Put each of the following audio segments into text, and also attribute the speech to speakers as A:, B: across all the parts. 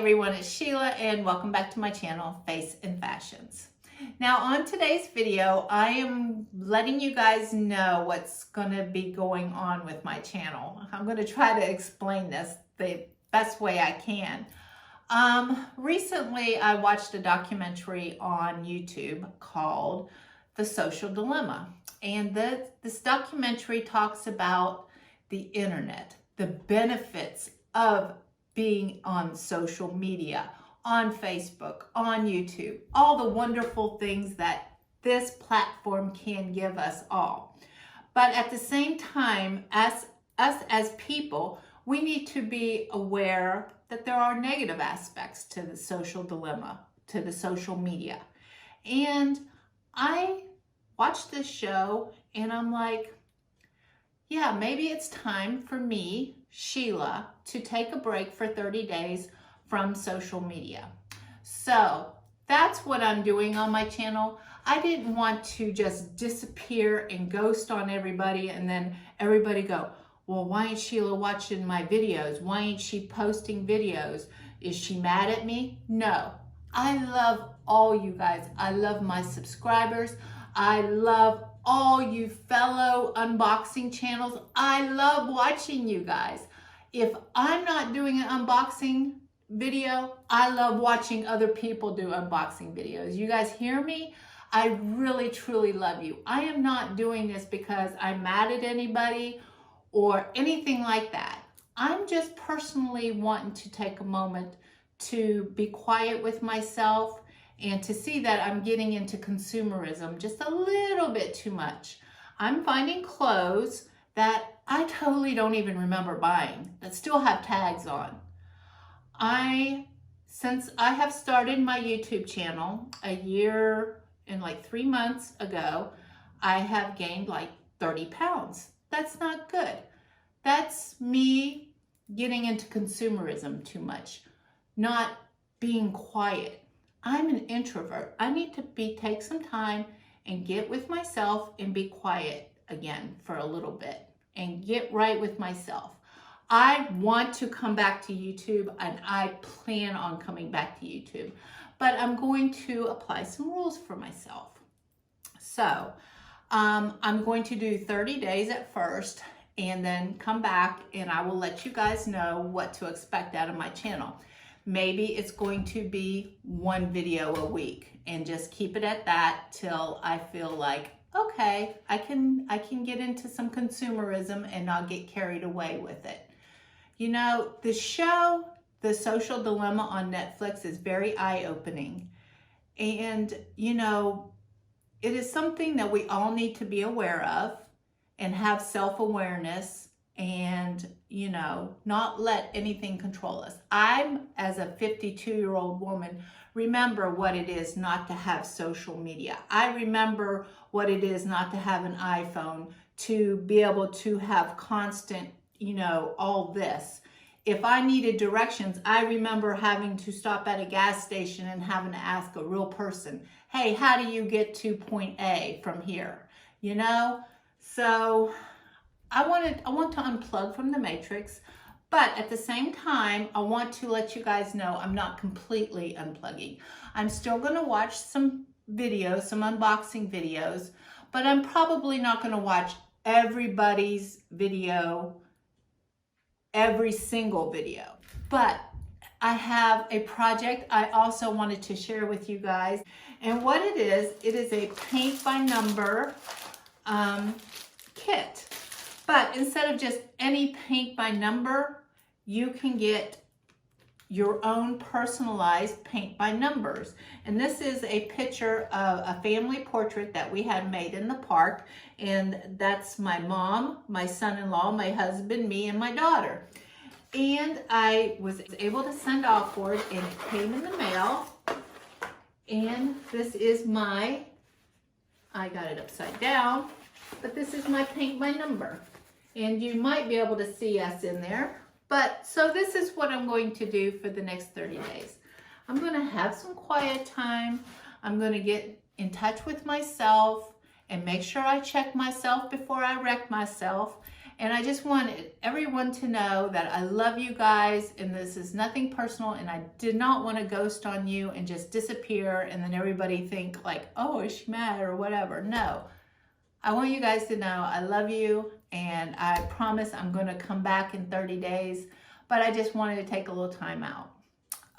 A: everyone, it's Sheila and welcome back to my channel, Face and Fashions. Now on today's video, I am letting you guys know what's going to be going on with my channel. I'm going to try to explain this the best way I can. Recently I watched a documentary on YouTube called The Social Dilemma, and this documentary talks about the internet, the benefits of being on social media, on Facebook, on YouTube, all the wonderful things that this platform can give us all. But at the same time, us as people, we need to be aware that there are negative aspects to the social dilemma, to the social media. And I watched this show and I'm like, yeah, maybe it's time for me, Sheila, to take a break for 30 days from social media. So that's what I'm doing on my channel. I didn't want to just disappear and ghost on everybody and then everybody go, well, why ain't Sheila watching my videos? Why ain't she posting videos? Is she mad at me? No. I love all you guys. I love my subscribers. I love all you fellow unboxing channels. I love watching you guys. If I'm not doing an unboxing video, I love watching other people do unboxing videos. You guys hear me? I really, truly love you. I am not doing this because I'm mad at anybody or anything like that. I'm just personally wanting to take a moment to be quiet with myself and to see that I'm getting into consumerism just a little bit too much. I'm finding clothes that I totally don't even remember buying that still have tags on. Since I have started my YouTube channel a year and like 3 months ago, I have gained like 30 pounds. That's not good. That's me getting into consumerism too much, not being quiet. I'm an introvert. I need to take some time and get with myself and be quiet again for a little bit and get right with myself. I want to come back to YouTube and I plan on coming back to YouTube, but I'm going to apply some rules for myself. So I'm going to do 30 days at first and then come back and I will let you guys know what to expect out of my channel. Maybe it's going to be one video a week and just keep it at that till I feel like, okay, I can get into some consumerism and not get carried away with it. You know, the show, The Social Dilemma on Netflix is very eye-opening. And, you know, it is something that we all need to be aware of and have self-awareness and, you know, not let anything control us. I'm, as a 52-year-old woman, remember what it is not to have social media. I remember what it is not to have an iPhone, to be able to have constant, you know, all this. If I needed directions, I remember having to stop at a gas station and having to ask a real person, hey, how do you get to point A from here? You know? So I want to unplug from the matrix, but at the same time, I want to let you guys know I'm not completely unplugging. I'm still going to watch some videos, some unboxing videos, but I'm probably not going to watch everybody's video, every single video. But I have a project I also wanted to share with you guys. And what it is a paint by number kit. But instead of just any paint by number, you can get your own personalized paint by numbers. And this is a picture of a family portrait that we had made in the park. And that's my mom, my son-in-law, my husband, me, and my daughter. And I was able to send off for it and it came in the mail. And this is I got it upside down, but this is my paint by number. And you might be able to see us in there. But so this is what I'm going to do for the next 30 days. I'm going to have some quiet time. I'm going to get in touch with myself and make sure I check myself before I wreck myself. And I just wanted everyone to know that I love you guys, and this is nothing personal, and I did not want to ghost on you and just disappear and then everybody think like, oh, is she mad or whatever. No, I want you guys to know I love you, and I promise I'm going to come back in 30 days, but I just wanted to take a little time out.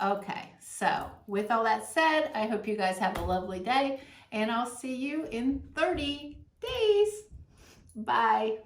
A: Okay, so with all that said, I hope you guys have a lovely day, and I'll see you in 30 days. Bye.